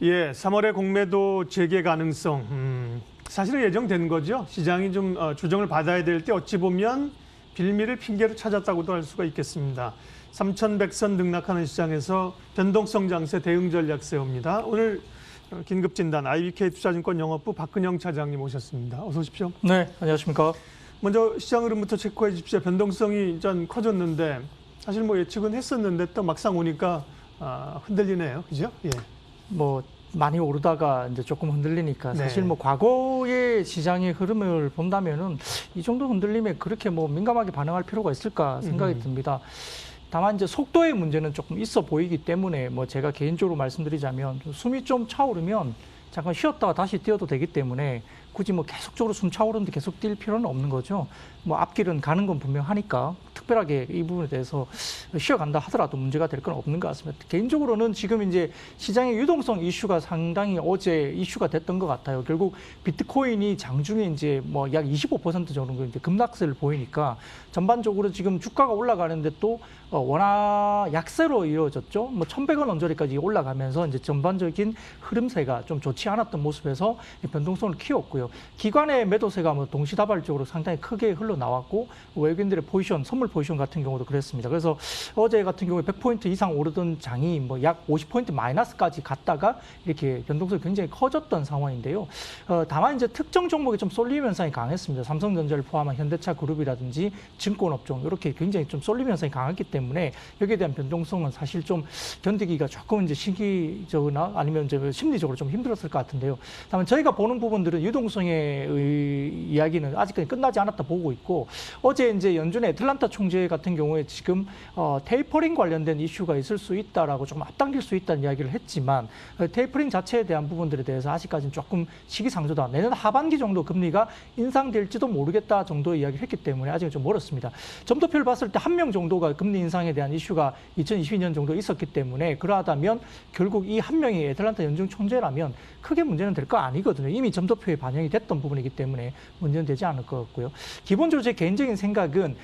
예, 3월에 공매도 재개 가능성. 사실은 예정된 거죠. 시장이 좀 조정을 받아야 될 때 어찌 보면 빌미를 핑계로 찾았다고도 할 수가 있겠습니다. 3,100선 등락하는 시장에서 변동성 장세 대응 전략 세웁니다. 오늘 긴급 진단 IBK 투자증권 영업부 박근영 차장님 오셨습니다. 어서 오십시오. 네, 안녕하십니까. 먼저 시장 흐름부터 체크해 주십시오. 변동성이 좀 커졌는데 사실 뭐 예측은 했었는데 또 막상 오니까 흔들리네요. 그죠? 예. 뭐 많이 오르다가 이제 조금 흔들리니까 사실 네. 뭐 과거의 시장의 흐름을 본다면은 이 정도 흔들림에 그렇게 뭐 민감하게 반응할 필요가 있을까 생각이 듭니다. 다만 이제 속도의 문제는 조금 있어 보이기 때문에 뭐 제가 개인적으로 말씀드리자면 숨이 좀 차오르면 잠깐 쉬었다가 다시 뛰어도 되기 때문에 굳이 뭐 계속적으로 숨 차오르는데 계속 뛸 필요는 없는 거죠. 뭐 앞길은 가는 건 분명하니까 특별하게 이 부분에 대해서 쉬어간다 하더라도 문제가 될 건 없는 것 같습니다. 개인적으로는 지금 이제 시장의 유동성 이슈가 상당히 어제 이슈가 됐던 것 같아요. 결국 비트코인이 장중에 이제 뭐 약 25% 정도 이제 급락세를 보이니까 전반적으로 지금 주가가 올라가는데 또 워낙 약세로 이루어졌죠. 뭐 1,100원 언저리까지 올라가면서 이제 전반적인 흐름세가 좀 좋지 않았던 모습에서 변동성을 키웠고요. 기관의 매도세가 뭐 동시다발적으로 상당히 크게 흘러나왔고 외국인들의 포지션, 선물 포지션 같은 경우도 그랬습니다. 그래서 어제 같은 경우에 100포인트 이상 오르던 장이 뭐 약 50포인트 마이너스까지 갔다가 이렇게 변동성이 굉장히 커졌던 상황인데요. 다만 이제 특정 종목이 좀 쏠림 현상이 강했습니다. 삼성전자를 포함한 현대차 그룹이라든지 증권업종 이렇게 굉장히 좀 쏠림 현상이 강했기 때문에 여기에 대한 변동성은 사실 좀 견디기가 조금 이제 시기적이나 아니면 이제 심리적으로 좀 힘들었을 것 같은데요. 다만 저희가 보는 부분들은 유동성의 이야기는 아직까지 끝나지 않았다 보고 있고 어제 이제 연준의 애틀란타 총재 같은 경우에 지금 테이퍼링 관련된 이슈가 있을 수 있다라고 조금 앞당길 수 있다는 이야기를 했지만 테이퍼링 자체에 대한 부분들에 대해서 아직까지는 조금 시기상조다. 내년 하반기 정도 금리가 인상될지도 모르겠다 정도의 이야기를 했기 때문에 아직은 좀 멀었습니다. 점도표를 봤을 때 한 명 정도가 금리 인상에 대한 이슈가 2022년 정도 있었기 때문에 그러하다면 결국 이 한 명이 애틀란타 연준 총재라면 크게 문제는 될 거 아니거든요. 이미 점도표에 반영이 됐던 부분이기 때문에 문제는 되지 않을 것 같고요. 기본적으로 제 개인적인 생각은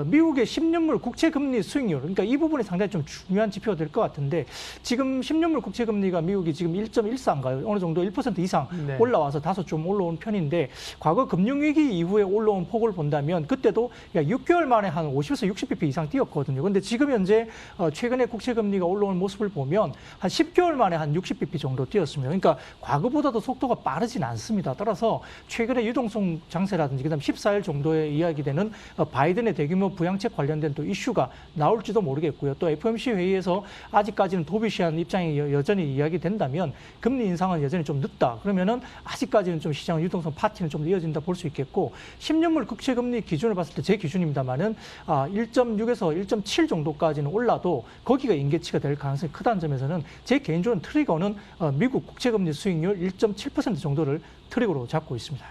미국의 10년물 국채금리 수익률, 그러니까 이 부분이 상당히 좀 중요한 지표가 될 것 같은데 지금 10년물 국채금리가 미국이 지금 1.14인가요? 어느 정도 1% 이상 네. 올라와서 다소 좀 올라온 편인데 과거 금융위기 이후에 올라온 폭을 본다면 그때도 6개월 만에 한 50에서 60bp 이상 뛰었거든요. 근데 지금 현재 최근에 국채금리가 올라오는 모습을 보면 한 10개월 만에 한 60bp 정도 뛰었습니다. 그러니까 과거보다도 속도가 빠르진 않습니다. 따라서 최근에 유동성 장세라든지 그다음 14일 정도에 이야기되는 바이든의 대규모 부양책 관련된 또 이슈가 나올지도 모르겠고요. 또 FOMC 회의에서 아직까지는 도비시한 입장이 여전히 이야기된다면 금리 인상은 여전히 좀 늦다. 그러면은 아직까지는 좀 시장 유동성 파티는 좀 이어진다 볼 수 있겠고 10년물 국채금리 기준을 봤을 때 제 기준입니다만은 1.6에서 1.7 정도까지는 올라도 거기가 임계치가 될 가능성이 크다는 점에서는 제 개인적인 트리거는 미국 국채금리 수익률 1.7% 정도를 트리거로 잡고 있습니다.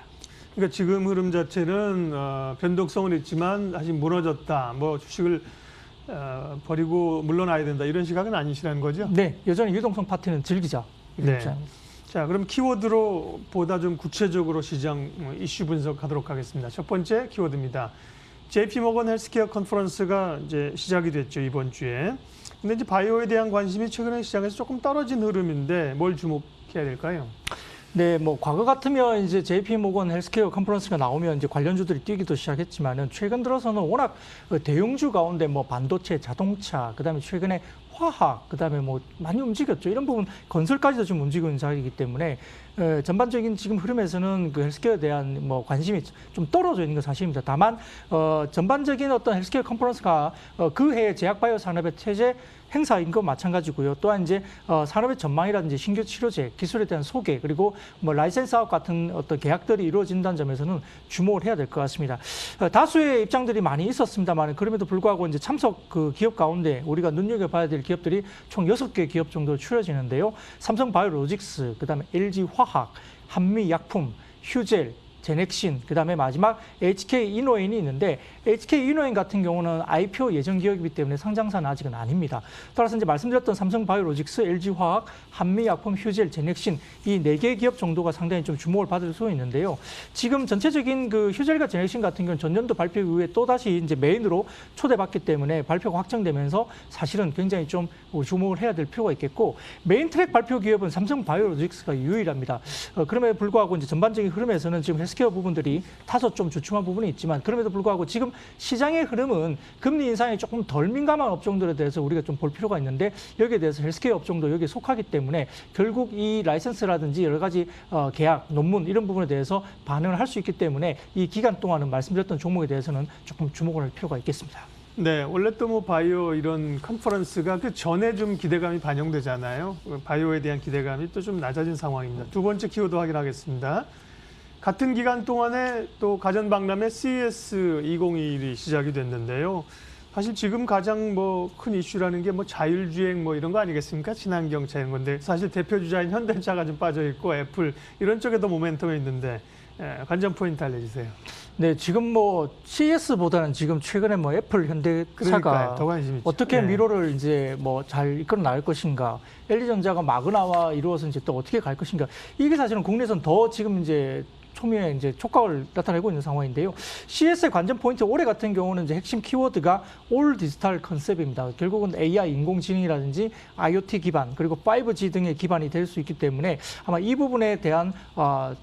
그러니까 지금 흐름 자체는 변동성은 있지만 다시 무너졌다. 뭐 주식을 버리고 물러나야 된다. 이런 시각은 아니시라는 거죠? 네, 여전히 유동성 파티는 즐기자. 네. 자, 그럼 키워드로 보다 좀 구체적으로 시장 이슈 분석하도록 하겠습니다. 첫 번째 키워드입니다. JP모건 헬스케어 컨퍼런스가 이제 시작이 됐죠, 이번 주에. 근데 이제 바이오에 대한 관심이 최근에 시장에서 조금 떨어진 흐름인데 뭘 주목해야 될까요? 네, 뭐 과거 같으면 이제 JP모건 헬스케어 컨퍼런스가 나오면 이제 관련주들이 뛰기도 시작했지만은 최근 들어서는 워낙 대형주 가운데 뭐 반도체, 자동차, 그다음에 최근에 화학, 그다음에 뭐 많이 움직였죠. 이런 부분 건설까지도 좀 움직이는 자리이기 때문에 전반적인 지금 흐름에서는 그 헬스케어에 대한 뭐 관심이 좀 떨어져 있는 건 사실입니다. 다만 전반적인 어떤 헬스케어 컨퍼런스가 그 해의 제약바이오 산업의 체제 행사인 것 마찬가지고요. 또한 이제 산업의 전망이라든지 신규 치료제, 기술에 대한 소개, 그리고 뭐 라이센스업 같은 어떤 계약들이 이루어진다는 점에서는 주목을 해야 될 것 같습니다. 다수의 입장들이 많이 있었습니다만 그럼에도 불구하고 이제 참석 그 기업 가운데 우리가 눈여겨봐야 될 기업들이 총 6개 기업 정도 추려지는데요. 삼성바이오로직스, 그다음에 LG화학, 한미약품, 휴젤, 제넥신, 그다음에 마지막 HK 이노엔이 있는데 HK 이노엔 같은 경우는 IPO 예정 기업이기 때문에 상장사는 아직은 아닙니다. 따라서 이제 말씀드렸던 삼성바이오로직스, LG화학, 한미약품, 휴젤, 제넥신 이 4개 기업 정도가 상당히 좀 주목을 받을 수 있는데요. 지금 전체적인 그 휴젤과 제넥신 같은 경우는 전년도 발표 이후에 또 다시 이제 메인으로 초대받기 때문에 발표가 확정되면서 사실은 굉장히 좀 주목을 해야 될 필요가 있겠고 메인 트랙 발표 기업은 삼성바이오로직스가 유일합니다. 그럼에도 불구하고 이제 전반적인 흐름에서는 지금 헬스케어 부분들이 다소 좀 주춤한 부분이 있지만 그럼에도 불구하고 지금 시장의 흐름은 금리 인상에 조금 덜 민감한 업종들에 대해서 우리가 좀 볼 필요가 있는데 여기에 대해서 헬스케어 업종도 여기에 속하기 때문에 결국 이 라이선스라든지 여러 가지 계약, 논문 이런 부분에 대해서 반응을 할 수 있기 때문에 이 기간 동안은 말씀드렸던 종목에 대해서는 조금 주목을 할 필요가 있겠습니다. 네, 원래 또 뭐 바이오 이런 컨퍼런스가 그 전에 좀 기대감이 반영되잖아요. 바이오에 대한 기대감이 또 좀 낮아진 상황입니다. 두 번째 키워드 확인하겠습니다. 같은 기간 동안에 또 가전 박람회 CES 2021이 시작이 됐는데요. 사실 지금 가장 뭐 큰 이슈라는 게 뭐 자율주행 뭐 이런 거 아니겠습니까? 친환경차 이런 건데 사실 대표 주자인 현대차가 좀 빠져 있고 애플 이런 쪽에도 모멘텀이 있는데 관전 포인트 알려주세요. 네, 지금 뭐 CES보다는 지금 최근에 뭐 애플, 현대차가 더 관심 있죠. 어떻게 네. 미래를 이제 뭐 잘 이끌어 나갈 것인가, LG전자가 마그나와 이루어서 이제 또 어떻게 갈 것인가, 이게 사실은 국내에서는 더 지금 이제 초미에 이제 촉각을 나타내고 있는 상황인데요. CES의 관전 포인트 올해 같은 경우는 이제 핵심 키워드가 올 디지털 컨셉입니다. 결국은 AI, 인공지능이라든지 IoT 기반 그리고 5G 등의 기반이 될 수 있기 때문에 아마 이 부분에 대한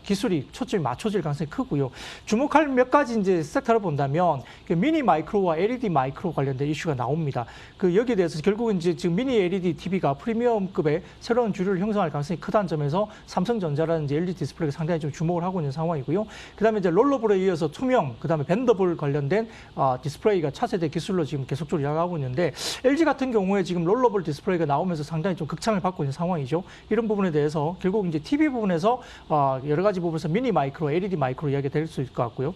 기술이 초점이 맞춰질 가능성이 크고요. 주목할 몇 가지 이제 섹터를 본다면 그 미니 마이크로와 LED 마이크로 관련된 이슈가 나옵니다. 그 여기에 대해서 결국은 이제 지금 미니 LED TV가 프리미엄급의 새로운 주류를 형성할 가능성이 크다는 점에서 삼성전자라든지 LG 디스플레이가 상당히 좀 주목을 하고 있는 상황이고요. 그다음에 이제 롤러블에 이어서 투명, 그다음에 밴더블 관련된 디스플레이가 차세대 기술로 지금 계속적으로 나가고 있는데 LG 같은 경우에 지금 롤러블 디스플레이가 나오면서 상당히 좀 극찬을 받고 있는 상황이죠. 이런 부분에 대해서 결국 이제 TV 부분에서 여러 가지 부분에서 미니 마이크로, LED 마이크로 이야기가 될 수 있을 것 같고요.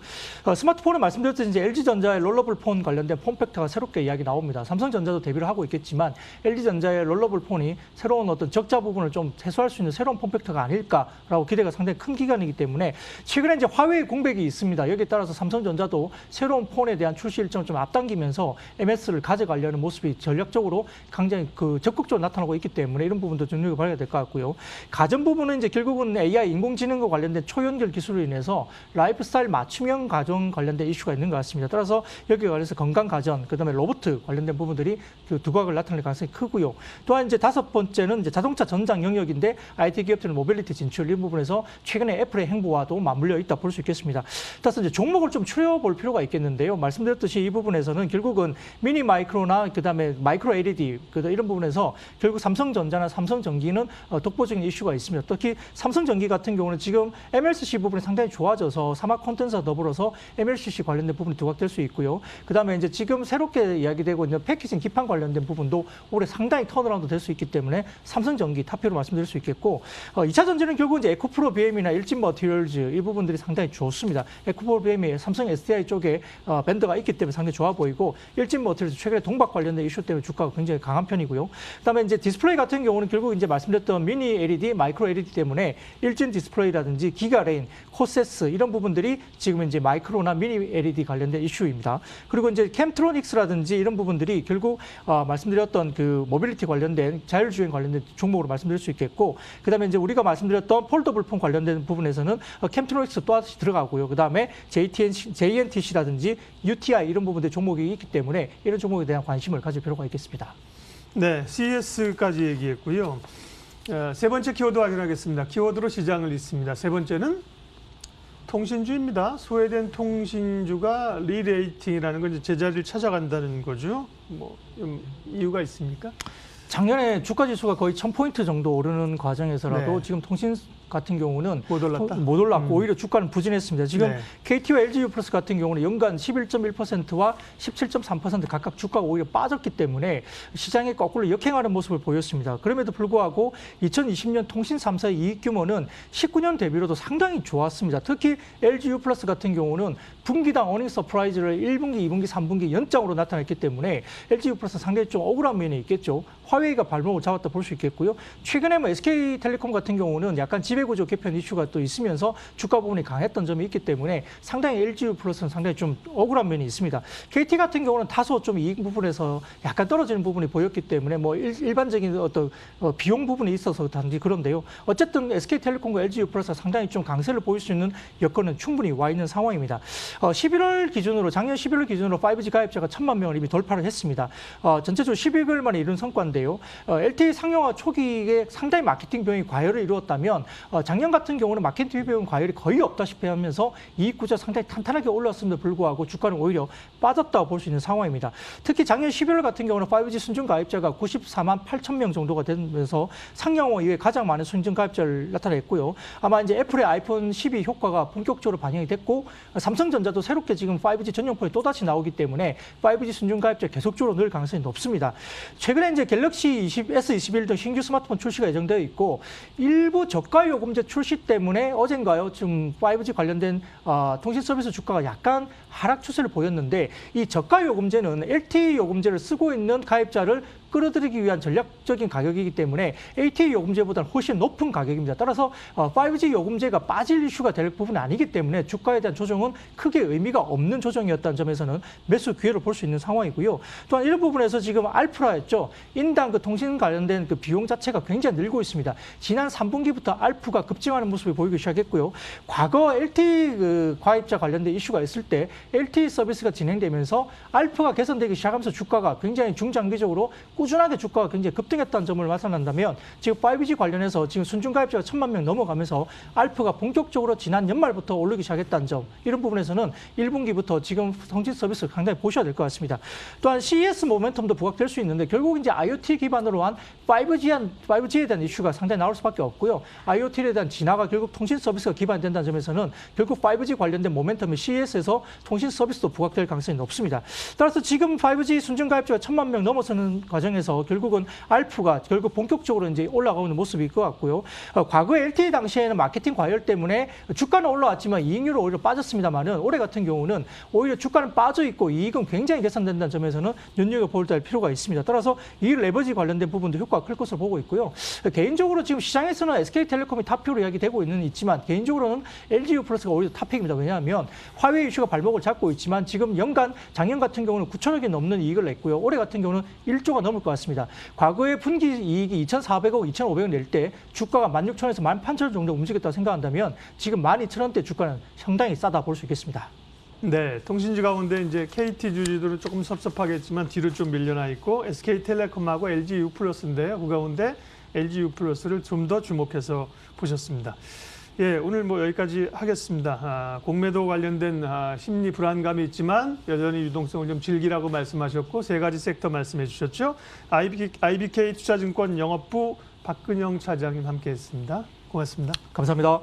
스마트폰을 말씀드렸듯이 이제 LG전자의 롤러블 폰 관련된 폼팩터가 새롭게 이야기 나옵니다. 삼성전자도 데뷔를 하고 있겠지만 LG전자의 롤러블 폰이 새로운 어떤 적자 부분을 좀 해소할 수 있는 새로운 폼팩터가 아닐까라고 기대가 상당히 큰 기간이기 때문에 최근에 이제 화웨이 공백이 있습니다. 여기에 따라서 삼성전자도 새로운 폰에 대한 출시 일정을 좀 앞당기면서 MS를 가져가려는 모습이 전략적으로 굉장히 그 적극적으로 나타나고 있기 때문에 이런 부분도 좀 눈여겨봐야 될 것 같고요. 가전 부분은 이제 결국은 AI, 인공지능과 관련된 초연결 기술로 인해서 라이프스타일 맞춤형 가전 관련된 이슈가 있는 것 같습니다. 따라서 여기에 관해서 건강 가전, 그다음에 로봇 관련된 부분들이 그 두각을 나타낼 가능성이 크고요. 또한 이제 다섯 번째는 이제 자동차 전장 영역인데 IT 기업들은 모빌리티 진출 이 부분에서 최근에 애플의 행보와도 맞물려 있다 볼 수 있겠습니다. 따라서 이제 종목을 좀 추려볼 필요가 있겠는데요. 말씀드렸듯이 이 부분에서는 결국은 미니 마이크로나 그다음에 마이크로 LED 이런 부분에서 결국 삼성전자나 삼성전기는 독보적인 이슈가 있습니다. 특히 삼성전기 같은 경우는 지금 MLCC 부분이 상당히 좋아져서 사막 콘텐츠와 더불어서 MLCC 관련된 부분이 두각될 수 있고요. 그다음에 이제 지금 새롭게 이야기되고 있는 패키징 기판 관련된 부분도 올해 상당히 턴어라운드 될 수 있기 때문에 삼성전기 탑피로 말씀드릴 수 있겠고 2차 전지는 결국 이제 에코프로 BM이나 일진 머티리얼즈 이 부분들이 상당히 좋습니다. 에코프로 BM이 삼성 SDI 쪽에 밴더가 있기 때문에 상당히 좋아 보이고 일진 머티리얼즈 최근에 동박 관련된 이슈 때문에 주가가 굉장히 강한 편이고요. 그다음에 이제 디스플레이 같은 경우는 결국 이제 말씀드렸던 미니 LED, 마이크로 LED 때문에 일진 디스플레이라든지 기가레인, 코세스 이런 부분들이 지금 이제 마이크로나 미니 LED 관련된 이슈입니다. 그리고 이제 캠트로닉스라든지 이런 부분들이 결국 말씀드렸던 그 모빌리티 관련된 자율주행 관련된 종목으로 말씀드릴 수 있겠고, 그다음에 이제 우리가 말씀드렸던 폴더블 폰 관련된 부분에서는 캠트로닉스 또 다시 들어가고요. 그다음에 JNTC라든지 UTI 이런 부분들 종목이 있기 때문에 이런 종목에 대한 관심을 가질 필요가 있겠습니다. 네, CES까지 얘기했고요. 세 번째 키워드 확인하겠습니다. 키워드로 시장을 잇습니다. 세 번째는 통신주입니다. 소외된 통신주가 리레이팅이라는 건 이제 제자리를 찾아간다는 거죠. 뭐 이유가 있습니까? 작년에 주가 지수가 거의 1000포인트 정도 오르는 과정에서라도 네. 지금 통신 같은 경우는 못 올랐고 오히려 주가는 부진했습니다. 지금 네. KT와 LGU 플러스 같은 경우는 연간 11.1%와 17.3% 각각 주가가 오히려 빠졌기 때문에 시장에 거꾸로 역행하는 모습을 보였습니다. 그럼에도 불구하고 2020년 통신 3사의 이익 규모는 19년 대비로도 상당히 좋았습니다. 특히 LGU 플러스 같은 경우는 분기당 어닝 서프라이즈를 1분기, 2분기, 3분기 연장으로 나타냈기 때문에 LGU 플러스 상당히 좀 억울한 면이 있겠죠. 화웨이가 발목을 잡았다 볼 수 있겠고요. 최근에 뭐 SK텔레콤 같은 경우는 약간 지배구조 개편 이슈가 또 있으면서 주가 부분이 강했던 점이 있기 때문에 상당히 LGU 플러스는 상당히 좀 억울한 면이 있습니다. KT 같은 경우는 다소 좀 이익 부분에서 약간 떨어지는 부분이 보였기 때문에 뭐 일반적인 어떤 비용 부분이 있어서 단지 그런데요. 어쨌든 SK텔레콤과 LGU 플러스가 상당히 좀 강세를 보일 수 있는 여건은 충분히 와 있는 상황입니다. 11월 기준으로 작년 11월 기준으로 5G 가입자가 1,000만 명을 이미 돌파를 했습니다. 전체적으로 12개월 만에 이룬 성과인데요. LTE 상용화 초기에 상당히 마케팅 비용이 과열을 이루었다면 작년 같은 경우는 마케팅 비용 과열이 거의 없다시피 하면서 이익 구조가 상당히 탄탄하게 올랐음에도 불구하고 주가는 오히려 빠졌다고 볼 수 있는 상황입니다. 특히 작년 11월 같은 경우는 5G 순증 가입자가 94만 8천 명 정도가 되면서 상용화 이후에 가장 많은 순증 가입자를 나타냈고요. 아마 이제 애플의 아이폰 12 효과가 본격적으로 반영이 됐고 삼성전자도 새롭게 지금 5G 전용폰이 또다시 나오기 때문에 5G 순증 가입자 계속적으로 늘 가능성이 높습니다. 최근에 이제 갤럭시 S21 등 신규 스마트폰 출시가 예정되어 있고 일부 저가 요금제 출시 때문에 어젠가요 지금 5G 관련된 통신 서비스 주가가 약간 하락 추세를 보였는데 이 저가 요금제는 LTE 요금제를 쓰고 있는 가입자를 끌어들이기 위한 전략적인 가격이기 때문에 LTE 요금제보다는 훨씬 높은 가격입니다. 따라서 5G 요금제가 빠질 이슈가 될 부분은 아니기 때문에 주가에 대한 조정은 크게 의미가 없는 조정이었다는 점에서는 매수 기회를 볼 수 있는 상황이고요. 또한 이런 부분에서 지금 알프라였죠. 인당 그 통신 관련된 그 비용 자체가 굉장히 늘고 있습니다. 지난 3분기부터 알프가 급증하는 모습을 보이기 시작했고요. 과거 LTE 그 가입자 관련된 이슈가 있을 때 LTE 서비스가 진행되면서 알프가 개선되기 시작하면서 주가가 굉장히 중장기적으로 꾸준하게 주가가 굉장히 급등했다는 점을 말씀한다면 지금 5G 관련해서 지금 순증 가입자가 1,000만 명 넘어가면서 알프가 본격적으로 지난 연말부터 오르기 시작했다는 점 이런 부분에서는 1분기부터 지금 통신 서비스 상당히 보셔야 될 것 같습니다. 또한 CES 모멘텀도 부각될 수 있는데 결국 이제 IoT 기반으로 한 5G에 대한 이슈가 상당히 나올 수밖에 없고요. IoT에 대한 진화가 결국 통신 서비스가 기반이 된다는 점에서는 결국 5G 관련된 모멘텀이 CES에서 통신 서비스도 부각될 가능성이 높습니다. 따라서 지금 5G 순증 가입자가 1,000만 명 넘어서는 과정에서 결국은 알프가 결국 본격적으로 이제 올라가는 모습일 것 같고요. 과거 LTE 당시에는 마케팅 과열 때문에 주가는 올라왔지만 이익률은 오히려 빠졌습니다만은 올해 같은 경우는 오히려 주가는 빠져 있고 이익은 굉장히 개선된다는 점에서는 눈여겨볼 필요가 있습니다. 따라서 이 레버지 관련된 부분도 효과가 클 것으로 보고 있고요. 개인적으로 지금 시장에서는 SK텔레콤이 탑표로 이야기되고 있지만 개인적으로는 LGU 플러스가 오히려 탑픽입니다. 왜냐하면 화웨이 이슈가 발목을 잡고 있지만 지금 연간 작년 같은 경우는 9천억이 넘는 이익을 냈고요. 올해 같은 경우는 1조가 넘을 것 같습니다. 과거의 분기 이익이 2,400억, 2,500억 낼 때 주가가 16,000원에서 18,000원 정도 움직였다고 생각한다면 지금 12,000원대 주가는 상당히 싸다 볼 수 있겠습니다. 네, 통신주 가운데 이제 KT 주주들은 조금 섭섭하겠지만 뒤로 좀 밀려나 있고 SK텔레콤하고 LGU 플러스인데요. 그 가운데 LGU 플러스를 좀 더 주목해서 보셨습니다. 예, 오늘 뭐 여기까지 하겠습니다. 공매도 관련된 심리 불안감이 있지만 여전히 유동성을 좀 즐기라고 말씀하셨고 세 가지 섹터 말씀해 주셨죠. IBK 투자증권 영업부 박근영 차장님 함께했습니다. 고맙습니다. 감사합니다.